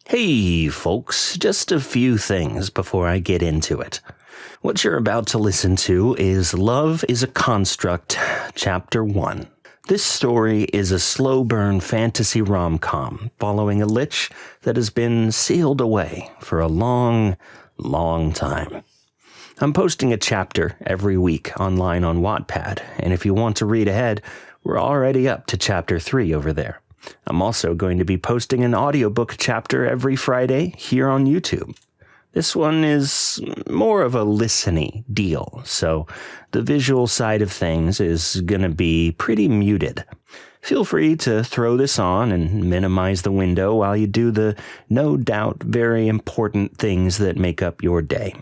Hey folks, just a few things before I get into it. What you're about to listen to is Love is a Construct, Chapter 1. This story is a slow burn fantasy rom-com following a lich that has been sealed away for a long, long time. I'm posting a chapter every week online on Wattpad, and if you want to read ahead, we're already up to Chapter 3 over there. I'm also going to be posting an audiobook chapter every Friday here on YouTube. This one is more of a listen-y deal, so the visual side of things is going to be pretty muted. Feel free to throw this on and minimize the window while you do the no doubt very important things that make up your day.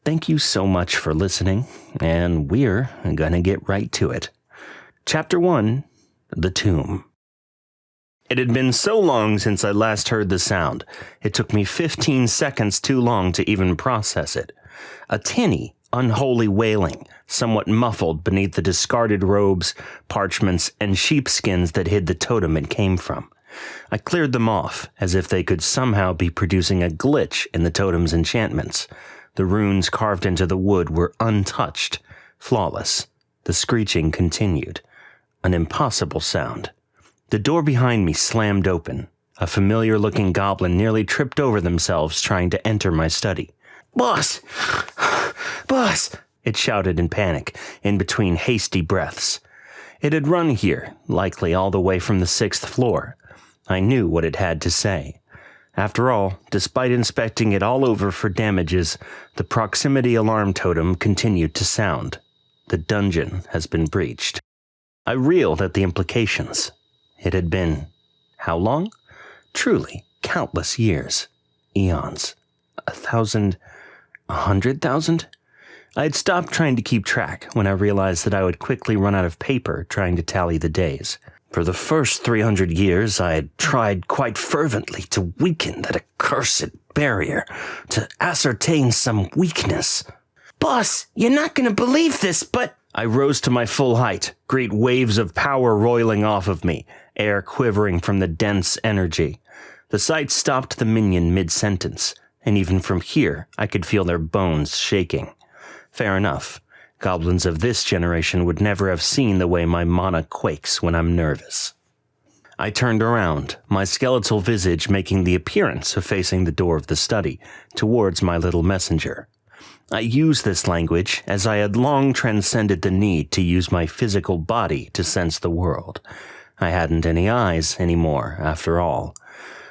Thank you so much for listening, and we're going to get right to it. Chapter 1, The Tomb. It had been so long since I last heard the sound, it took me 15 seconds too long to even process it. A tinny, unholy wailing, somewhat muffled beneath the discarded robes, parchments, and sheepskins that hid the totem it came from. I cleared them off, as if they could somehow be producing a glitch in the totem's enchantments. The runes carved into the wood were untouched, flawless. The screeching continued. An impossible sound. The door behind me slammed open. A familiar-looking goblin nearly tripped over themselves trying to enter my study. "Boss! Boss!" it shouted in panic, in between hasty breaths. It had run here, likely all the way from the 6th floor. I knew what it had to say. After all, despite inspecting it all over for damages, the proximity alarm totem continued to sound. The dungeon has been breached. I reeled at the implications. It had been, how long? Truly, countless years. Eons. 1,000, 100,000? I had stopped trying to keep track when I realized that I would quickly run out of paper trying to tally the days. For the first 300 years, I had tried quite fervently to weaken that accursed barrier, to ascertain some weakness. "Boss, you're not going to believe this, but..." I rose to my full height, great waves of power roiling off of me, air quivering from the dense energy. The sight stopped the minion mid-sentence, and even from here I could feel their bones shaking. Fair enough. Goblins of this generation would never have seen the way my mana quakes when I'm nervous. I turned around, my skeletal visage making the appearance of facing the door of the study, towards my little messenger. I use this language as I had long transcended the need to use my physical body to sense the world. I hadn't any eyes anymore, after all.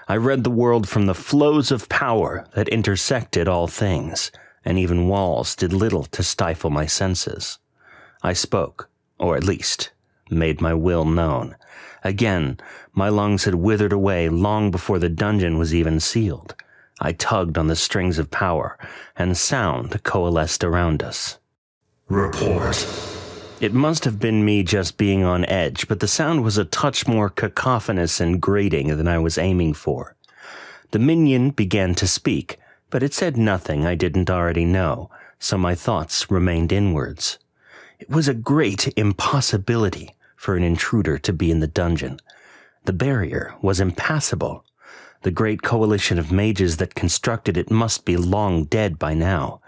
I read the world from the flows of power that intersected all things, and even walls did little to stifle my senses. I spoke, or at least, made my will known. Again, my lungs had withered away long before the dungeon was even sealed. I tugged on the strings of power, and sound coalesced around us. "Report." It must have been me just being on edge, but the sound was a touch more cacophonous and grating than I was aiming for. The minion began to speak, but it said nothing I didn't already know, so my thoughts remained inwards. It was a great impossibility for an intruder to be in the dungeon. The barrier was impassable. The great coalition of mages that constructed it must be long dead by now.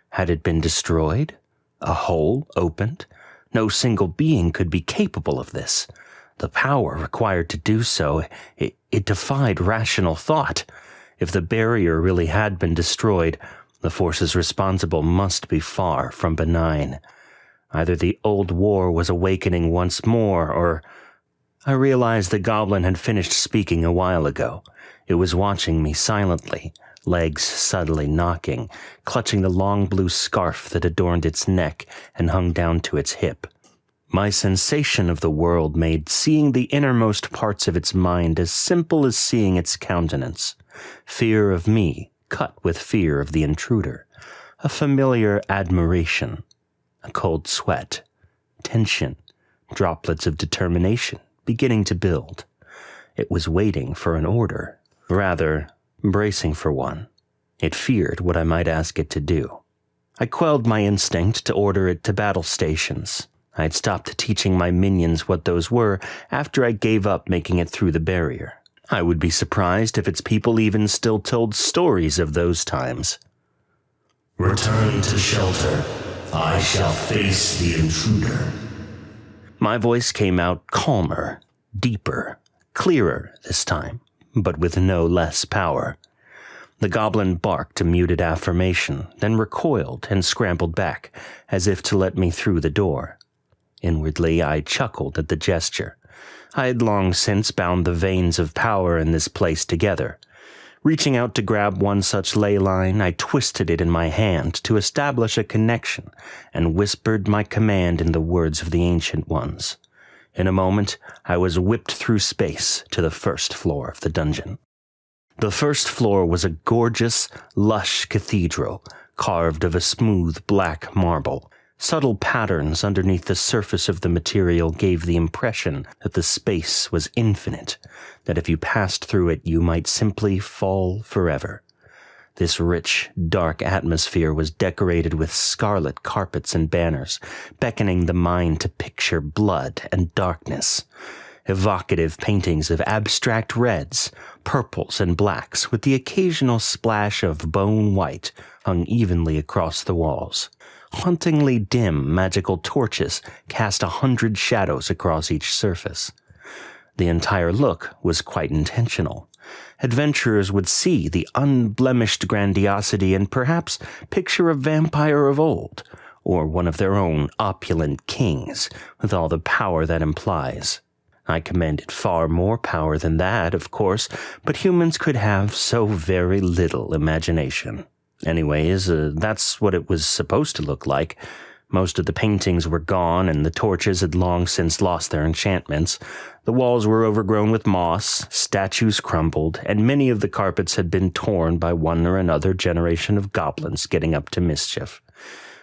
Had it been destroyed? A hole opened? No single being could be capable of this. The power required to do so, it defied rational thought. If the barrier really had been destroyed, the forces responsible must be far from benign. Either the old war was awakening once more, or... I realized the goblin had finished speaking a while ago. It was watching me silently, legs subtly knocking, clutching the long blue scarf that adorned its neck and hung down to its hip. My sensation of the world made seeing the innermost parts of its mind as simple as seeing its countenance. Fear of me cut with fear of the intruder. A familiar admiration. A cold sweat. Tension. Droplets of determination beginning to build. It was waiting for an order. Rather, bracing for one. It feared what I might ask it to do. I quelled my instinct to order it to battle stations. I had stopped teaching my minions what those were after I gave up making it through the barrier. I would be surprised if its people even still told stories of those times. Return to shelter. I shall face the intruder. My voice came out calmer, deeper, clearer this time, but with no less power. The goblin barked a muted affirmation, then recoiled and scrambled back, as if to let me through the door. Inwardly, I chuckled at the gesture. I had long since bound the veins of power in this place together. Reaching out to grab one such ley line, I twisted it in my hand to establish a connection and whispered my command in the words of the Ancient Ones. In a moment, I was whipped through space to the first floor of the dungeon. The first floor was a gorgeous, lush cathedral, carved of a smooth black marble. Subtle patterns underneath the surface of the material gave the impression that the space was infinite, that if you passed through it you might simply fall forever. This rich, dark atmosphere was decorated with scarlet carpets and banners, beckoning the mind to picture blood and darkness. Evocative paintings of abstract reds, purples, and blacks, with the occasional splash of bone white, hung evenly across the walls. Hauntingly dim magical torches cast 100 shadows across each surface. The entire look was quite intentional. Adventurers would see the unblemished grandiosity and perhaps picture a vampire of old, or one of their own opulent kings, with all the power that implies. I commanded far more power than that, of course, but humans could have so very little imagination. Anyways, that's what it was supposed to look like. Most of the paintings were gone, and the torches had long since lost their enchantments. The walls were overgrown with moss, statues crumbled, and many of the carpets had been torn by one or another generation of goblins getting up to mischief.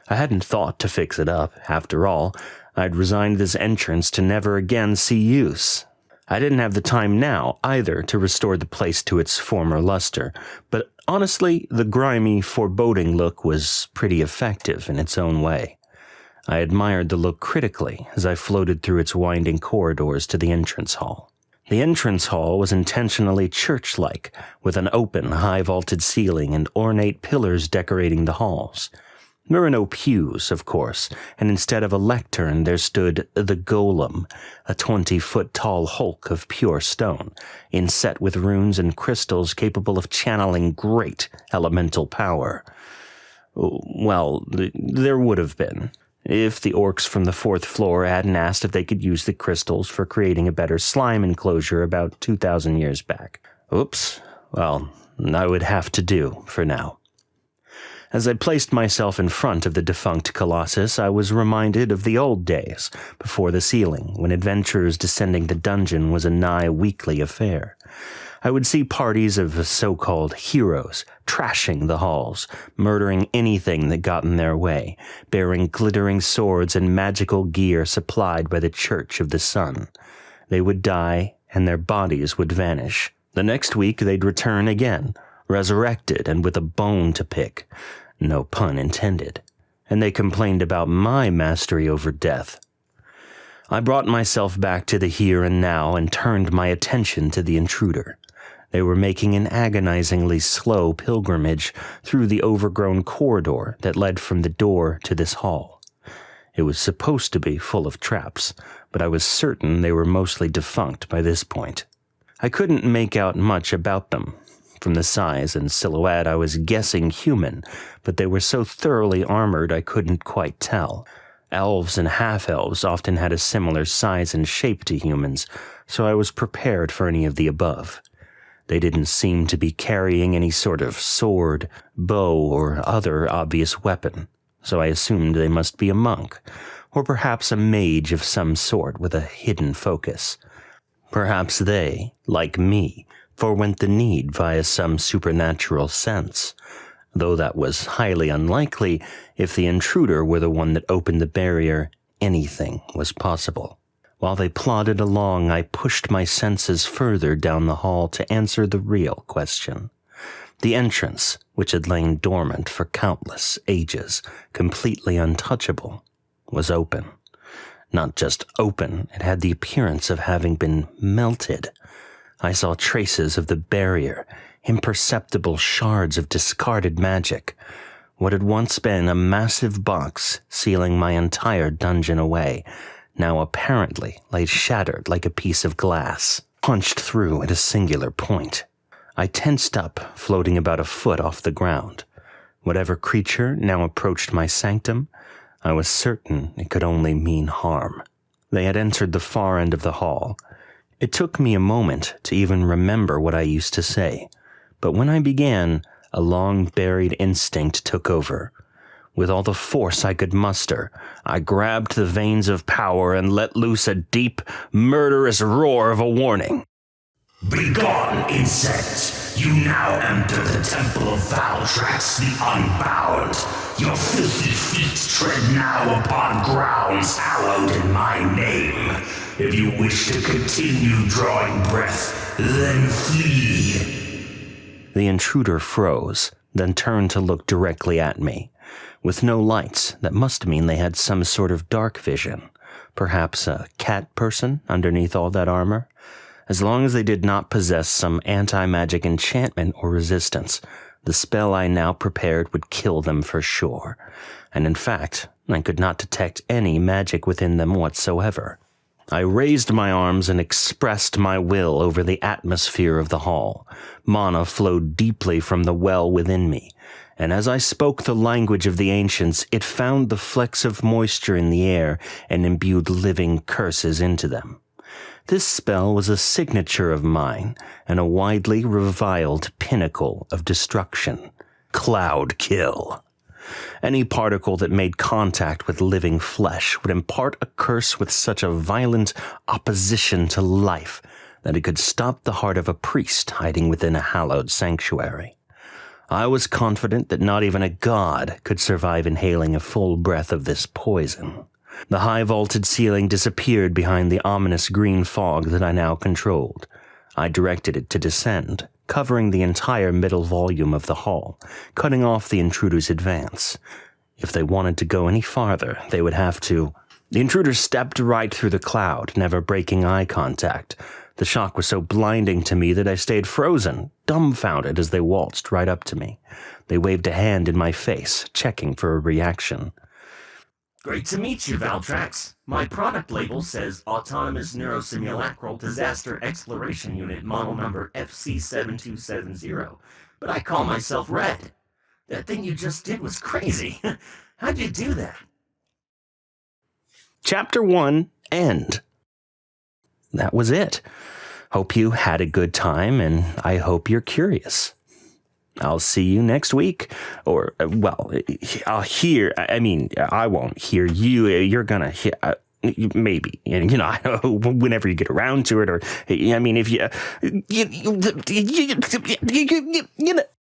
I hadn't thought to fix it up. After all, I'd resigned this entrance to never again see use. I didn't have the time now, either, to restore the place to its former luster, but honestly, the grimy, foreboding look was pretty effective in its own way. I admired the look critically as I floated through its winding corridors to the entrance hall. The entrance hall was intentionally church-like, with an open, high-vaulted ceiling and ornate pillars decorating the halls. There were no pews, of course, and instead of a lectern there stood the golem, a 20-foot-tall hulk of pure stone, inset with runes and crystals capable of channeling great elemental power. Well, there would have been, if the orcs from the 4th floor hadn't asked if they could use the crystals for creating a better slime enclosure about 2,000 years back. Oops. Well, I would have to do for now. As I placed myself in front of the defunct colossus, I was reminded of the old days, before the ceiling, when adventurers descending the dungeon was a nigh weekly affair. I would see parties of so-called heroes trashing the halls, murdering anything that got in their way, bearing glittering swords and magical gear supplied by the Church of the Sun. They would die, and their bodies would vanish. The next week they'd return again, resurrected and with a bone to pick. No pun intended. And they complained about my mastery over death. I brought myself back to the here and now and turned my attention to the intruder. They were making an agonizingly slow pilgrimage through the overgrown corridor that led from the door to this hall. It was supposed to be full of traps, but I was certain they were mostly defunct by this point. I couldn't make out much about them. From the size and silhouette, I was guessing human, but they were so thoroughly armored I couldn't quite tell. Elves and half-elves often had a similar size and shape to humans, so I was prepared for any of the above. They didn't seem to be carrying any sort of sword, bow, or other obvious weapon, so I assumed they must be a monk, or perhaps a mage of some sort with a hidden focus. Perhaps they, like me, forewent the need via some supernatural sense, though that was highly unlikely. If the intruder were the one that opened the barrier, anything was possible. While they plodded along, I pushed my senses further down the hall to answer the real question. The entrance, which had lain dormant for countless ages, completely untouchable, was open. Not just open, it had the appearance of having been melted. I saw traces of the barrier, imperceptible shards of discarded magic. What had once been a massive box sealing my entire dungeon away, now apparently lay shattered like a piece of glass, punched through at a singular point. I tensed up, floating about a foot off the ground. Whatever creature now approached my sanctum, I was certain it could only mean harm. They had entered the far end of the hall. It took me a moment to even remember what I used to say, but when I began, a long-buried instinct took over. With all the force I could muster, I grabbed the veins of power and let loose a deep, murderous roar of a warning. Begone, insect! You now enter the Temple of Valtrax the Unbound. Your filthy feet tread now upon grounds hallowed in my name. If you wish to continue drawing breath, then flee. The intruder froze, then turned to look directly at me. With no lights, that must mean they had some sort of dark vision. Perhaps a cat person underneath all that armor? As long as they did not possess some anti-magic enchantment or resistance, the spell I now prepared would kill them for sure. And in fact, I could not detect any magic within them whatsoever. I raised my arms and expressed my will over the atmosphere of the hall. Mana flowed deeply from the well within me, and as I spoke the language of the ancients, it found the flecks of moisture in the air and imbued living curses into them. This spell was a signature of mine and a widely reviled pinnacle of destruction. Cloud Kill. Any particle that made contact with living flesh would impart a curse with such a violent opposition to life that it could stop the heart of a priest hiding within a hallowed sanctuary. I was confident that not even a god could survive inhaling a full breath of this poison. The high-vaulted ceiling disappeared behind the ominous green fog that I now controlled. I directed it to descend, covering the entire middle volume of the hall, cutting off the intruder's advance. If they wanted to go any farther, they would have to. The intruder stepped right through the cloud, never breaking eye contact. The shock was so blinding to me that I stayed frozen, dumbfounded as they waltzed right up to me. They waved a hand in my face, checking for a reaction. Great to meet you, Valtrax. My product label says Autonomous Neurosimulacral Disaster Exploration Unit model number FC7270, but I call myself Red. That thing you just did was crazy. How'd you do that? Chapter 1, End. That was it. Hope you had a good time, and I hope you're curious. I'll see you next week. Or, well, I'll hear, I won't hear you. You're gonna hear, maybe, whenever you get around to it, or, if you